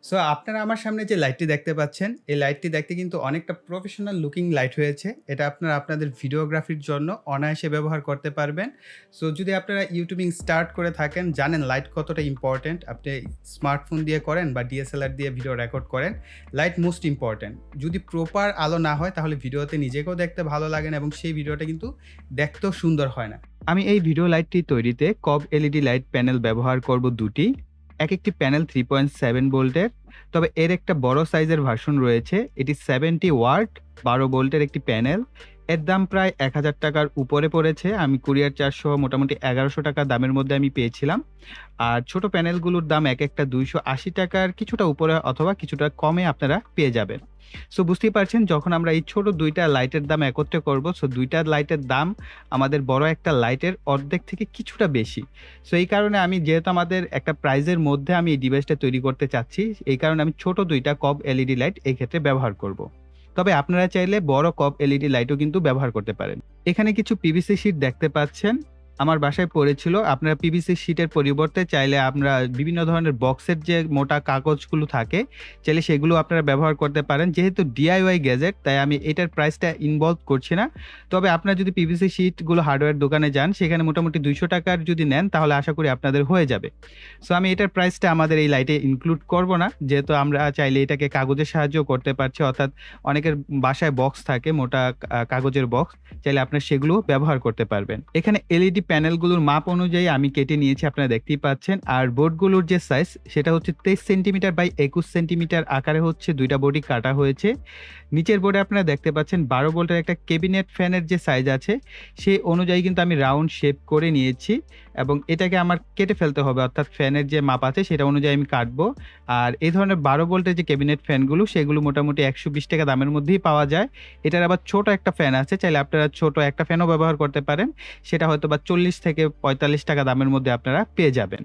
So আপনারা আমার সামনে যে লাইটটি দেখতে পাচ্ছেন, এই লাইটটি দেখতে কিন্তু অনেকটা প্রফেশনাল লুকিং লাইট হয়েছে। এটা আপনারা আপনাদের ভিডিওগ্রাফির জন্য অনায়াসে ব্যবহার করতে পারবেন। সো যদি আপনারা ইউটিউবিং স্টার্ট করে থাকেন, জানেন লাইট কতটা ইম্পোর্টেন্ট। আপনি স্মার্টফোন দিয়ে করেন বা ডিএসএলআর দিয়ে ভিডিও রেকর্ড করেন, লাইট মোস্ট ইম্পোর্টেন্ট। যদি প্রপার আলো না হয় তাহলে ভিডিওতে নিজেকেও দেখতে ভালো লাগে না এবং সেই ভিডিওটা কিন্তু দেখতেও সুন্দর হয় না। আমি এই ভিডিও লাইটটি তৈরিতে কব এলইডি লাইট প্যানেল ব্যবহার করব ২ টি। একেকটি প্যানেল 3.7 ভোল্টের। তবে এর একটা বড় সাইজের ভার্সন রয়েছে। এটি 70 ওয়াট ১২ ভোল্টের একটি প্যানেল। এর দাম প্রায় ৳১,০০০ উপরে পড়েছে। আমি কুরিয়ার চার্জ সহ মোটামুটি ৳১,১০০ দামের মধ্যে আমি পেয়েছিলাম। আর ছোট প্যানেলগুলোর দাম একেকটা ৳২৮০ র কিছুটা উপরে অথবা কিছুটা কমে আপনারা পেয়ে যাবেন। সো বুঝতেই পারছেন, যখন আমরা এই ছোট ২ টা লাইটের দাম একত্রে করব, সো ২ টা লাইটের দাম আমাদের বড় একটা লাইটের অর্ধেক থেকে কিছুটা বেশি। সো এই কারণে আমি যেহেতু আমাদের একটা প্রাইজের মধ্যে আমি এই ডিভাইসটা তৈরি করতে চাচ্ছি, এই কারণে আমি ছোট ২ টা কব এলইডি লাইট এই ক্ষেত্রে ব্যবহার করব। তবে আপনারা চাইলে বড় কব এলইডি লাইটও কিন্তু ব্যবহার করতে পারেন। এখানে কিছু পিভিসি শীট দেখতে পাচ্ছেন। আমার বাসায় পড়েছিল। আপনারা পিভিসি শীটের পরিবর্তে চাইলে আমরা বিভিন্ন ধরনের বক্সের যে মোটা কাগজগুলো থাকে, চাইলে সেগুলো আপনারা ব্যবহার করতে পারেন। যেহেতু ডিআইওয়াই গ্যাজেট, তাই আমি এটার প্রাইসটা ইনভলভ করছি না। তবে আপনারা যদি পিভিসি শীটগুলো হার্ডওয়্যার দোকানে যান, সেখানে মোটামুটি ৳২০০ র যদি নেন তাহলে আশা করি আপনাদের হয়ে যাবে। সো আমি এটার প্রাইসটা আমাদের এই লাইটে ইনক্লুড করব না। যেহেতু আমরা চাইলে এটাকে কাগজের সাহায্যেও করতে পারছি। অর্থাৎ অনেকের বাসায় বক্স থাকে, মোটা কাগজের বক্স। চাইলে আপনারা সেগুলো ব্যবহার করতে পারবেন। এখানে এলইডি প্যানেলগুলোর মাপ অনুযায়ী আমি কেটে নিয়েছি, আপনারা দেখতেই পাচ্ছেন। আর বোর্ডগুলোর যে সাইজ, সেটা হচ্ছে 23 সেন্টিমিটার বাই 21 সেন্টিমিটার আকারে হচ্ছে ২ টা বোর্ডই কাটা হয়েছে। নিচের বোর্ডে আপনারা দেখতে পাচ্ছেন ১২ ভোল্টের একটা ক্যাবিনেট ফ্যানের যে সাইজ আছে, সেই অনুযায়ী কিন্তু আমি রাউন্ড শেপ করে নিয়েছি এবং এটাকে আমার কেটে ফেলতে হবে। অর্থাৎ ফ্যানের যে মাপ আছে সেটা অনুযায়ী আমি কাটবো। আর এই ধরনের ১২ ভোল্টের যে ক্যাবিনেট ফ্যানগুলো, সেগুলো মোটামুটি ৳১২০ দামের মধ্যেই পাওয়া যায়। এটার আবার ছোট একটা ফ্যান আছে, চাইলে আপনারা ছোট একটা ফ্যানও ব্যবহার করতে পারেন। সেটা হয়তোবা ৳৪০ থেকে ৳৪৫ দামের মধ্যে আপনারা পেয়ে যাবেন।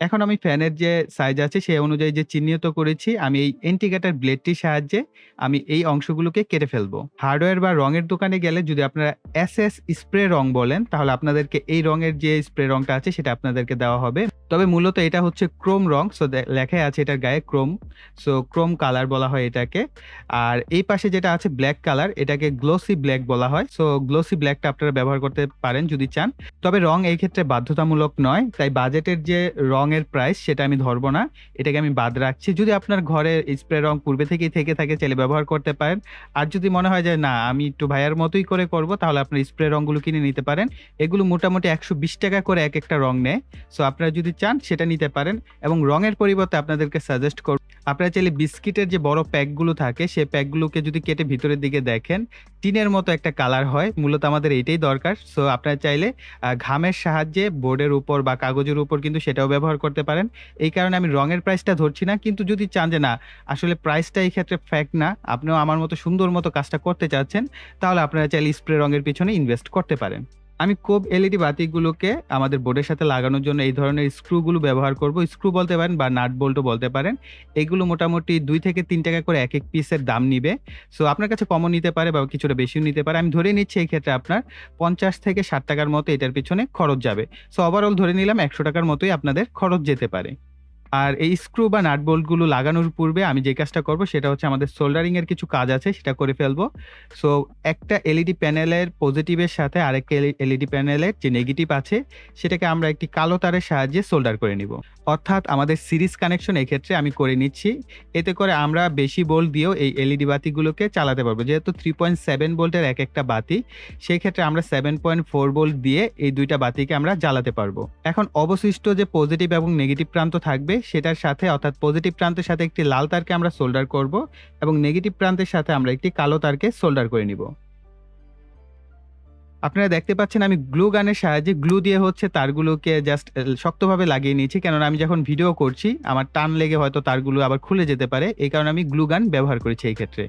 এখন আমি ফ্যানের যে সাইজ আছে সেই অনুযায়ী যে চিহ্নিত করেছি, আমি এই ইন্ডিকেটর ব্লেডটির সাহায্যে আমি এই অংশগুলোকে কেটে ফেলবো। হার্ডওয়্যার বা রঙের দোকানে গেলে যদি আপনারা এসএস স্প্রে রং বলেন, তাহলে আপনাদেরকে এই রঙের যে স্প্রে রংটা আছে সেটা আপনাদেরকে দেওয়া হবে। তবে মূলত এটা হচ্ছে ক্রোম রং। সো লেখাই আছে এটার গায়ে ক্রোম। সো ক্রোম কালার বলা হয় এটাকে। আর এই পাশে যেটা আছে ব্লাক কালার, এটাকে গ্লোসি ব্লাক বলা হয়। সো গ্লোসি ব্লাকটা আপনারা ব্যবহার করতে পারেন যদি চান। তবে রং এই ক্ষেত্রে বাধ্যতামূলক নয়। তাই বাজেটের যে রঙের প্রাইস সেটা আমি ধরব না। এটাকে আমি বাদ রাখছি। যদি আপনার ঘরে স্প্রে রং পূর্বে থেকেই থেকে থাকে, চাইলে ব্যবহার করতে পারেন। আর যদি মনে হয় যে না, আমি একটু ভাইয়ার মতোই করে করব, তাহলে আপনার স্প্রে রংগুলো কিনে নিতে পারেন। এগুলো মোটামুটি ৳১২০ করে একেকটা রং নেয়। সো আপনারা যদি চান সেটা নিতে পারেন এবং রঙের পরিবর্তে আপনাদেরকে সাজেস্ট করব, আপনারা চাইলে বিস্কিটের যে বড় প্যাকগুলো থাকে, সেই প্যাকগুলোকে যদি কেটে ভিতরের দিকে দেখেন, টিনের মতো একটা কালার হয়। মূলত আমাদের এইটাই দরকার। সো আপনারা চাইলে ঘামের সাহায্যে বোর্ডের উপর বা কাগজের উপর কিন্তু সেটাও ব্যবহার করতে পারেন। এই কারণে আমি রঙের প্রাইসটা ধরছি না। কিন্তু যদি চান যে না, আসলে প্রাইসটা এই ক্ষেত্রে ফ্যাক্ট না, আপনিও আমার মতো সুন্দর মতো কাজটা করতে চাচ্ছেন, তাহলে আপনারা চাইলে স্প্রে রঙের পিছনে ইনভেস্ট করতে পারেন। আমি কোব এলইডি বাতিগুলোকে আমাদের বোর্ডের সাথে লাগানোর জন্য এই ধরনের স্ক্রুগুলো ব্যবহার করব। স্ক্রু বলতে পারেন বা নাট বল্টও বলতে পারেন। এগুলো মোটামুটি ৳২ থেকে ৳৩ করে একেক পিসের দাম নিবে। সো আপনার কাছে কমও নিতে পারে বা কিছুটা বেশিও নিতে পারে। আমি ধরে নিচ্ছি এই ক্ষেত্রে আপনার ৳৫০ থেকে ৳৬০ র মতো এটার পেছনে খরচ যাবে। সো ওভারঅল ধরে নিলাম ৳১০০ র মতোই আপনাদের খরচ যেতে পারে। আর এই স্ক্রু বা নাট বোল্টগুলো লাগানোর পূর্বে আমি যে কাজটা করব সেটা হচ্ছে আমাদের সোল্ডারিং এর কিছু কাজ আছে, সেটা করে ফেলবো। সো একটা এলইডি প্যানেলের পজিটিভের সাথে আরেকটা এলইডি প্যানেলের যে নেগেটিভ আছে, সেটাকে আমরা একটি কালো তারের সাহায্যে সোল্ডার করে নিব। অর্থাৎ আমাদের সিরিজ কানেকশন এক্ষেত্রে আমি করে নিচ্ছি। এতে করে আমরা বেশি ভোল্ট দিয়েও এই এলইডি বাতিগুলোকে চালাতে পারবো। যেহেতু 3.7 ভোল্টের একেকটা বাতি, সেই ক্ষেত্রে আমরা 7.4 ভোল্ট দিয়ে এই ২ টা বাতিকে আমরা জ্বালাতে পারবো। এখন অবশিষ্ট যে পজিটিভ এবং নেগেটিভ প্রান্ত থাকবে, সেটার সাথে অর্থাৎ পজিটিভ প্রান্তের সাথে একটি লাল তারকে আমরা সোল্ডার করব এবং নেগেটিভ প্রান্তের সাথে আমরা একটি কালো তারকে সোল্ডার করে নিব। আপনারা দেখতে পাচ্ছেন আমি গ্লু গানের সাহায্যে গ্লু দিয়ে হচ্ছে তারগুলোকে জাস্ট শক্তভাবে লাগিয়ে নিয়েছি। কেননা আমি যখন ভিডিও করছি আমার টান লেগে হয়তো তারগুলো আবার খুলে যেতে পারে। এই কারণে আমি গ্লু গান ব্যবহার করেছি এই ক্ষেত্রে।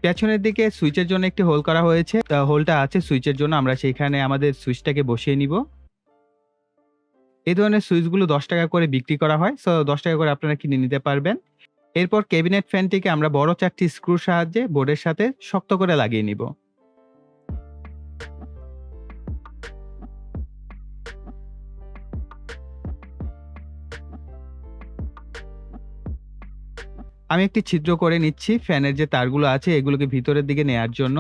পেছনের দিকে সুইচের জন্য একটি হোল করা হয়েছে। হোলটা আছে সুইচের জন্য, আমরা সেইখানে আমাদের সুইচটাকে বসিয়ে নিব। এই ধরনের সুইচগুলো ৳10 করে বিক্রি করা হয়। সো ৳10 করে আপনারা কিনে নিতে পারবেন। এরপর ক্যাবিনেট ফ্যানটিকে আমরা বড় ৪ টি স্ক্রুর সাহায্যে বোর্ডের সাথে শক্ত করে লাগিয়ে নিব। আমি একটি ছিদ্র করে নিচ্ছি ফ্যানের যে তারগুলো আছে এগুলোকে ভিতরের দিকে নেয়ার জন্য।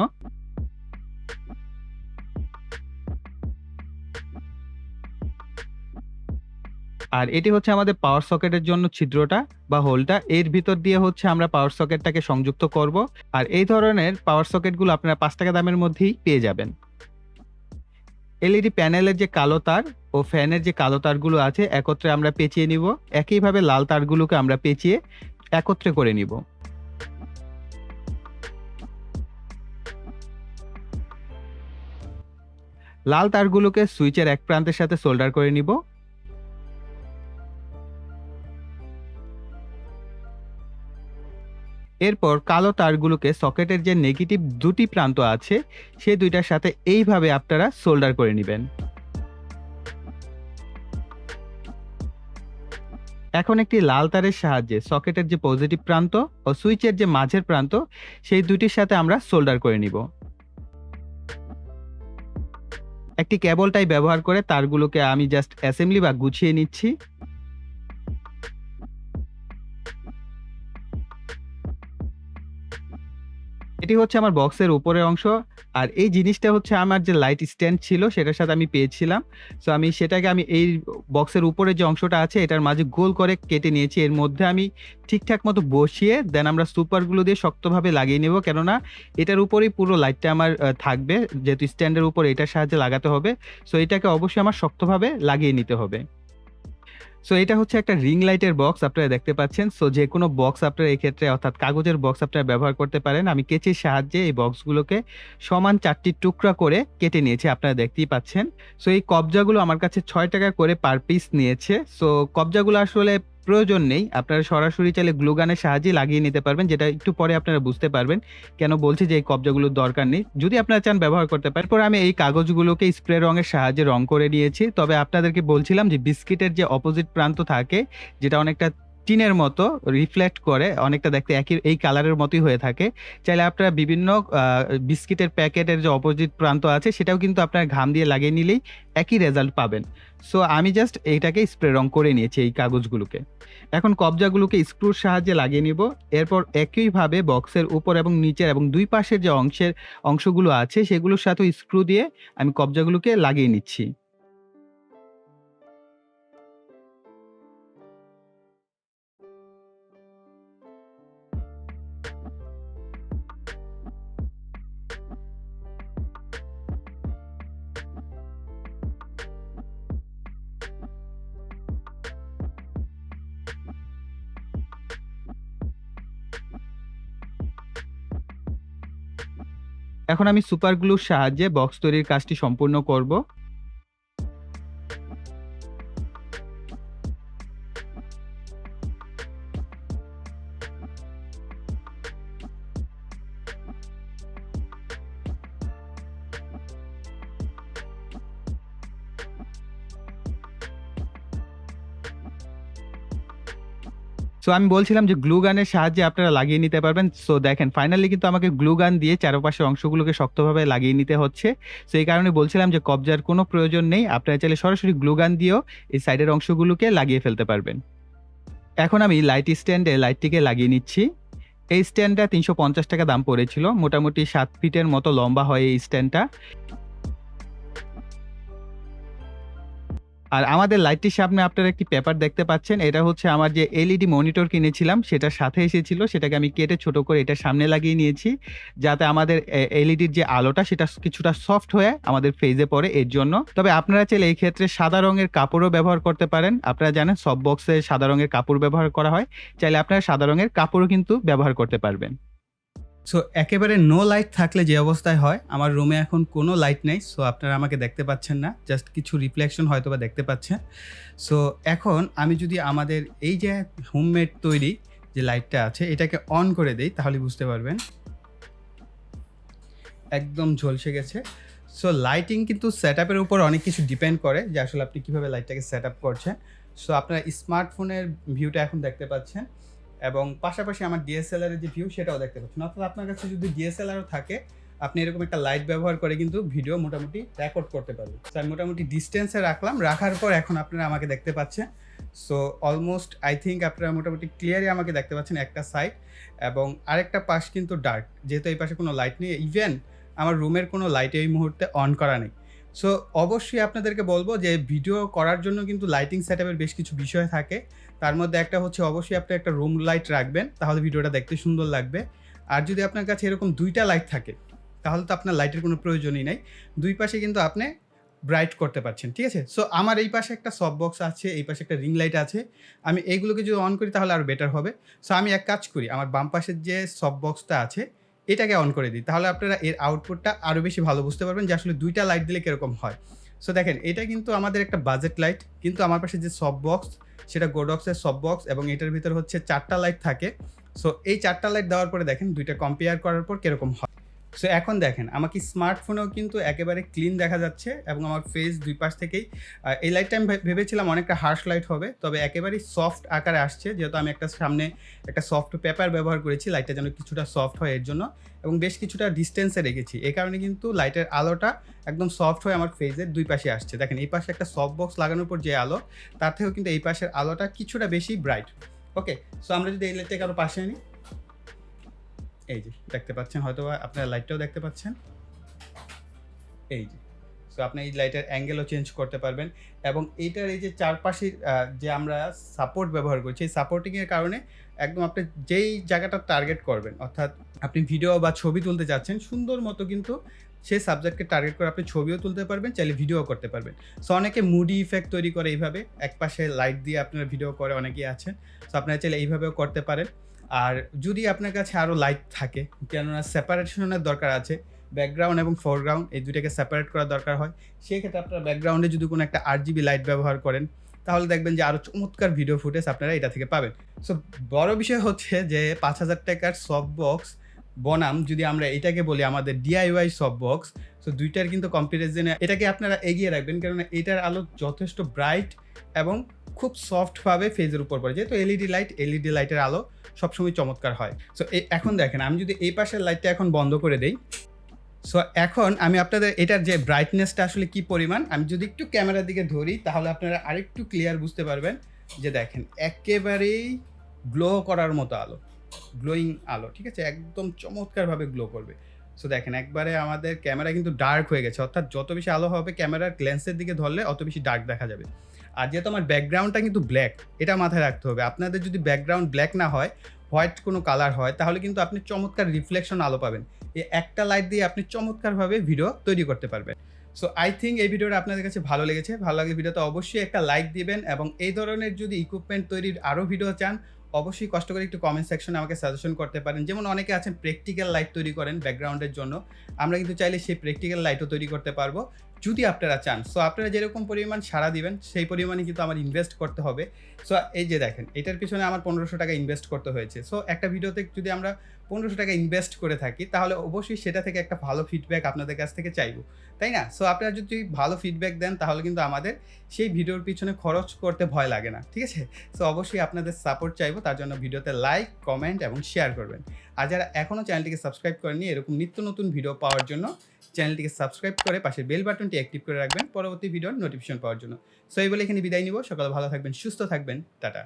আর এটি হচ্ছে আমাদের পাওয়ার সকেটের জন্য ছিদ্রটা বা হোলটা। এর ভিতর দিয়ে হচ্ছে আমরা পাওয়ার সকেটটাকে সংযুক্ত করব। আর এই ধরনের পাওয়ার সকেটগুলো আপনারা ৳৫ দামের মধ্যেই পেয়ে যাবেন। এলইডি প্যানেলের যে কালো তার ও ফ্যানের যে কালো তারগুলো আছে একত্রে আমরা পেঁচিয়ে নিব। একইভাবে লাল তারগুলোকে আমরা পেঁচিয়ে একত্রে করে নিব। লাল তারগুলোকে সুইচের এক প্রান্তের সাথে সোল্ডার করে নিব। এরপর কালো তারগুলোকে সকেটের যে নেগেটিভ দুটি প্রান্ত আছে সেই দুইটার সাথে এইভাবে আপনারা সোল্ডার করে নিবেন। এখন একটি লাল তারের সাহায্যে সকেটের যে পজিটিভ প্রান্ত ও সুইচের যে মাঝের প্রান্ত সেই দুটির সাথে আমরা সোল্ডার করে নিব। একটি কেবল টাই ব্যবহার করে তারগুলোকে আমি জাস্ট অ্যাসেম্বলি বা গুছিয়ে নিচ্ছি। এটি হচ্ছে আমার বক্সের উপরের অংশ। আর এই জিনিসটা হচ্ছে আমার যে লাইট স্ট্যান্ড ছিল সেটার সাথে আমি পেয়েছিলাম। সো আমি সেটাকে এই বক্সের উপরে যে অংশটা আছে এটার মাঝে গোল করে কেটে নিয়েছি। এর মধ্যে আমি ঠিকঠাক মতো বসিয়ে দেন আমরা সুপারগুলো দিয়ে শক্তভাবে লাগিয়ে নেব। কেননা এটার উপরেই পুরো লাইটটা আমার থাকবে। যেহেতু স্ট্যান্ডের উপর এটার সাহায্যে লাগাতে হবে। সো এটাকে অবশ্যই আমার শক্তভাবে লাগিয়ে নিতে হবে। সো এটা হচ্ছে একটা রিং লাইটের বক্স আপনারা দেখতে পাচ্ছেন। সো যেকোনো বক্স আপনারা এই ক্ষেত্রে অর্থাৎ কাগজের বক্স আপনারা ব্যবহার করতে পারেন। আমি কেচির সাহায্যে এই বক্সগুলোকে সমান ৪ টি টুকরা করে কেটে নিয়েছি, আপনারা দেখতেই পাচ্ছেন। সো এই কবজাগুলো আমার কাছে ৳৬ করে পার পিস নিয়েছে। সো কবজাগুলো আসলে প্রয়োজন নেই। আপনারা সরাসরি চাইলে গ্লু গানের সাহায্যে লাগিয়ে নিতে পারবেন, যেটা একটু পরে আপনারা বুঝতে পারবেন কেন বলছি যে এই কবজাগুলোর দরকার নেই। যদি আপনারা চান ব্যবহার করতে পারেন। এরপর আমি এই কাগজগুলোকে স্প্রে রঙের সাহায্যে রং করে নিয়েছি। তবে আপনাদেরকে বলছিলাম যে বিস্কিটের যে অপোজিট প্রান্ত থাকে যেটা অনেকটা টিনের মতো রিফ্লেক্ট করে, অনেকটা দেখতে এই কালারের মতোই হয়ে থাকে। চাইলে আপনারা বিভিন্ন বিস্কিটের প্যাকেটের যে অপোজিট প্রান্ত আছে সেটাও কিন্তু আপনারা ঘাম দিয়ে লাগিয়ে নিলেই একই রেজাল্ট পাবেন। সো আমি জাস্ট এইটাকে স্প্রে রং করে নিয়েছি এই কাগজগুলোকে। এখন কবজাগুলোকে স্ক্রুর সাহায্যে লাগিয়ে নিব। এরপর একইভাবে বক্সের উপর এবং নিচের এবং দুই পাশের যে অংশগুলো আছে সেগুলোর সাথেও স্ক্রু দিয়ে আমি কবজাগুলোকে লাগিয়ে নিচ্ছি। এখন আমি সুপার গ্লুর সাহায্যে বক্স তৈরির কাজটি সম্পূর্ণ করব। সো আমি বলছিলাম যে গ্লু গানের সাহায্যে আপনারা লাগিয়ে নিতে পারবেন। সো দেখেন ফাইনালি কিন্তু আমাকে গ্লু গান দিয়ে চারপাশের অংশগুলোকে শক্তভাবে লাগিয়ে নিতে হচ্ছে। সো এই কারণে বলছিলাম যে কবজার কোনো প্রয়োজন নেই। আপনারা চাইলে সরাসরি গ্লু গান দিয়েও এই সাইডের অংশগুলোকে লাগিয়ে ফেলতে পারবেন। এখন আমি লাইট স্ট্যান্ডে লাইটটিকে লাগিয়ে নিচ্ছি। এই স্ট্যান্ডটা ৳৩৫০ দাম পড়েছিল। মোটামুটি ৭ ফিটের মতো লম্বা হয় এই স্ট্যান্ডটা। আর আমাদের লাইটটির সামনে আপনারা একটি পেপার দেখতে পাচ্ছেন। এটা হচ্ছে আমার যে এলইডি মনিটর কিনেছিলাম সেটার সাথে এসেছিল। সেটাকে আমি কেটে ছোট করে এটার সামনে লাগিয়ে নিয়েছি। যাতে আমাদের এলইডির যে আলোটা সেটা কিছুটা সফট হয়ে আমাদের ফেজে পড়ে এর জন্য। তবে আপনারা চাইলে এই ক্ষেত্রে সাদা রঙের কাপড়ও ব্যবহার করতে পারেন। আপনারা জানেন সফট বক্সে সাদা রঙের কাপড় ব্যবহার করা হয়। চাইলে আপনারা সাদা রঙের কাপড়ও কিন্তু ব্যবহার করতে পারবেন। সো একেবারে নো লাইট থাকলে যে অবস্থায় হয়, আমার রুমে এখন কোনো লাইট নেই। সো আপনারা আমাকে দেখতে পাচ্ছেন না, জাস্ট কিছু রিফ্লেকশন হয়তোবা দেখতে পাচ্ছেন। সো এখন আমি যদি আমাদের এই যে হোমমেড তৈরি যে লাইটটা আছে এটাকে অন করে দেই তাহলে বুঝতে পারবেন। একদম ঝলসে গেছে। সো লাইটিং কিন্তু সেটআপের উপর অনেক কিছু ডিপেন্ড করে যে আসলে আপনি কিভাবে লাইটটাকে সেটআপ করছেন। সো আপনার স্মার্টফোনের ভিউটা এখন দেখতে পাচ্ছেন এবং পাশাপাশি আমার ডিএসএলআর এর যে ভিউ সেটাও দেখতে পাচ্ছেন। অর্থাৎ আপনার কাছে যদি ডিএসএলআরও থাকে, আপনি এরকম একটা লাইট ব্যবহার করে কিন্তু ভিডিও মোটামুটি রেকর্ড করতে পারবেন। সো আমি মোটামুটি ডিসট্যান্সে রাখলাম। রাখার পর এখন আপনারা আমাকে দেখতে পাচ্ছেন। সো অলমোস্ট আই থিংক আপনারা মোটামুটি ক্লিয়ারই আমাকে দেখতে পাচ্ছেন একটা সাইড এবং আরেকটা পাশ কিন্তু ডার্ক। যেহেতু এই পাশে কোনো লাইট নেই, ইভেন আমার রুমের কোনো লাইট এই মুহূর্তে অন করা নেই। সো অবশ্যই আপনাদেরকে বলব যে ভিডিও করার জন্য কিন্তু লাইটিং সেটআপের বেশ কিছু বিষয় থাকে। তার মধ্যে একটা হচ্ছে অবশ্যই আপনি একটা রুম লাইট রাখবেন, তাহলে ভিডিওটা দেখতে সুন্দর লাগবে। আর যদি আপনার কাছে এরকম ২ টা লাইট থাকে, তাহলে তো আপনার লাইটের কোনো প্রয়োজনই নাই। ২ পাশে কিন্তু আপনি ব্রাইট করতে পারছেন, ঠিক আছে? সো আমার এই পাশে একটা সফটবক্স আছে, এই পাশে একটা রিং লাইট আছে। আমি এইগুলোকে যদি অন করি তাহলে আরো বেটার হবে। সো আমি এক কাজ করি, আমার বাম পাশের যে সফটবক্সটা আছে এটাকে অন করে দিই। তাহলে আপনারা এর আউটপুটটা আরো বেশি ভালো বুঝতে পারবেন যে আসলে ২ টা লাইট দিলে কিরকম হয়। সো দেখেন, এটা কিন্তু আমাদের একটা বাজেট লাইট। কিন্তু আমার পাশে যে সফটবক্স সেটা গোডক্সের সফটবক্স এবং এটার ভিতরে হচ্ছে ৪ টা লাইট থাকে। সো এই ৪ টা লাইট দেওয়ার পরে দেখেন ২ টা কম্পেয়ার করার পর কিরকম হয়। সো এখন দেখেন আমাকে স্মার্টফোনেও কিন্তু একেবারে ক্লিন দেখা যাচ্ছে এবং আমার ফেস ২ পাশ থেকেই এই লাইটটা আমি ভেবেছিলাম অনেকটা হার্শ লাইট হবে। তবে একেবারেই সফট আকারে আসছে, যেহেতু আমি একটা সামনে একটা সফট পেপার ব্যবহার করেছি লাইটটা যেন কিছুটা সফট হয় এর জন্য, এবং বেশ কিছুটা ডিসট্যান্সে রেখেছি। এ কারণে কিন্তু লাইটের আলোটা একদম সফট হয়ে আমার ফেসের ২ পাশে আসছে। দেখেন এই পাশে একটা সফট বক্স লাগানোর পর যে আলো, তার থেকেও কিন্তু এই পাশের আলোটা কিছুটা বেশি ব্রাইট। ওকে, সো আমরা যদি এই লাইটটাকে আরো পাশে আনি, এই যে দেখতে পাচ্ছেন, হয়তোবা আপনারা লাইটটাও দেখতে পাচ্ছেন। এই যে, সো আপনি এই লাইটের অ্যাঙ্গেলও চেঞ্জ করতে পারবেন এবং এইটার এই যে চারপাশের যে আমরা সাপোর্ট ব্যবহার করছি, এই সাপোর্টিং এর কারণে একদম আপনি যেই জায়গাটা টার্গেট করবেন, অর্থাৎ আপনি ভিডিও বা ছবি তুলতে যাচ্ছেন, সুন্দর মতো কিন্তু সেই সাবজেক্টকে টার্গেট করে আপনি ছবিও তুলতে পারবেন, চাইলে ভিডিও করতে পারবেন। সো অনেকে মুডি ইফেক্ট তৈরি করে এইভাবে, একপাশে লাইট দিয়ে আপনারা ভিডিও করে অনেকেই আছেন। সো আপনারা চাইলে এইভাবেও করতে পারেন। আর যদি আপনার কাছে আরও লাইট থাকে, কেননা সেপারেশনের দরকার আছে, ব্যাকগ্রাউন্ড এবং ফোরগ্রাউন্ড এই দুইটাকে সেপারেট করার দরকার হয়, সেক্ষেত্রে আপনার ব্যাকগ্রাউন্ডে যদি কোনো একটা RGB লাইট ব্যবহার করেন, তাহলে দেখবেন যে আরও চমৎকার ভিডিও ফুটেজ আপনারা এটা থেকে পাবেন। সো বড় বিষয় হচ্ছে যে ৳৫,০০০ সফট বক্স বনাম যদি আমরা এটাকে বলি আমাদের DIY সফট বক্স, সো দুইটার কিন্তু কম্প্যারিজনে এটাকে আপনারা এগিয়ে রাখবেন, কেননা এটার আলো যথেষ্ট ব্রাইট এবং খুব সফটভাবে ফেজের উপর পড়ে। যেহেতু এলইডি লাইটের আলো সবসময় চমৎকার হয়। সো এখন দেখেন, আমি যদি এই পাশের লাইটটা এখন বন্ধ করে দেই, সো এখন আমি আপনাদের এটার যে ব্রাইটনেসটা আসলে কি পরিমাণ, আমি যদি একটু ক্যামেরার দিকে ধরি তাহলে আপনারা আরেকটু ক্লিয়ার বুঝতে পারবেন যে দেখেন একেবারেই গ্লো করার মতো আলো, গ্লোয়িং আলো, ঠিক আছে? একদম চমৎকারভাবে গ্লো করবে। সো দেখেন একবারে আমাদের ক্যামেরা কিন্তু ডার্ক হয়ে গেছে, অর্থাৎ যত বেশি আলো হবে ক্যামেরার লেন্সের দিকে ধরলে অত বেশি ডার্ক দেখা যাবে। আর যেহেতু আমার ব্যাকগ্রাউন্ডটা কিন্তু ব্ল্যাক, এটা মাথায় রাখতে হবে। আপনাদের যদি ব্যাকগ্রাউন্ড ব্ল্যাক না হয়, হোয়াইট কোনো কালার হয়, তাহলে কিন্তু আপনি চমৎকার রিফ্লেকশন আলো পাবেন। এই একটা লাইট দিয়ে আপনি চমৎকারভাবে ভিডিও তৈরি করতে পারবেন। সো আই থিংক এই ভিডিওটা আপনাদের কাছে ভালো লেগেছে। ভালো লাগলে ভিডিওতে অবশ্যই একটা লাইক দিবেন এবং এই ধরনের যদি ইকুইপমেন্ট তৈরির আরও ভিডিও চান, অবশ্যই কষ্ট করে একটু কমেন্ট সেকশনে আমাকে সাজেশন করতে পারেন। যেমন অনেকে আছেন প্র্যাকটিক্যাল লাইট তৈরি করেন ব্যাকগ্রাউন্ডের জন্য, আমরা কিন্তু চাইলে সেই প্র্যাকটিক্যাল লাইটও তৈরি করতে পারবো যদি আপনারা চান। সো আপনারা যেরকম পরিমাণ সাড়া দিবেন সেই পরিমাণে কিন্তু আমার ইনভেস্ট করতে হবে। সো এই যে দেখেন, এটার পিছনে আমার ৳১৫০০ ইনভেস্ট করতে হয়েছে। সো একটা ভিডিওতে যদি আমরা ৳১৫০০ ইনভেস্ট করে থাকি, তাহলে অবশ্যই সেটা থেকে একটা ভালো ফিডব্যাক আপনাদের কাছ থেকে চাইবো, তাই না? সো আপনারা যদি ভালো ফিডব্যাক দেন তাহলে কিন্তু আমাদের সেই ভিডিওর পিছনে খরচ করতে ভয় লাগে না, ঠিক আছে? সো অবশ্যই আপনাদের সাপোর্ট চাইবো, তার জন্য ভিডিওতে লাইক, কমেন্ট এবং শেয়ার করবেন। আর যারা এখনও চ্যানেলটিকে সাবস্ক্রাইব করেননি, এরকম নিত্য নতুন ভিডিও পাওয়ার জন্য চ্যানেলটিকে সাবস্ক্রাইব করে পাশের বেল বাটনটি অ্যাক্টিভ করে রাখবেন পরবর্তী ভিডিওর নোটিফিকেশন পাওয়ার জন্য। সো এই বলে এখানে বিদায় নিব। সকালে ভালো থাকবেন, সুস্থ থাকবেন। টাটা।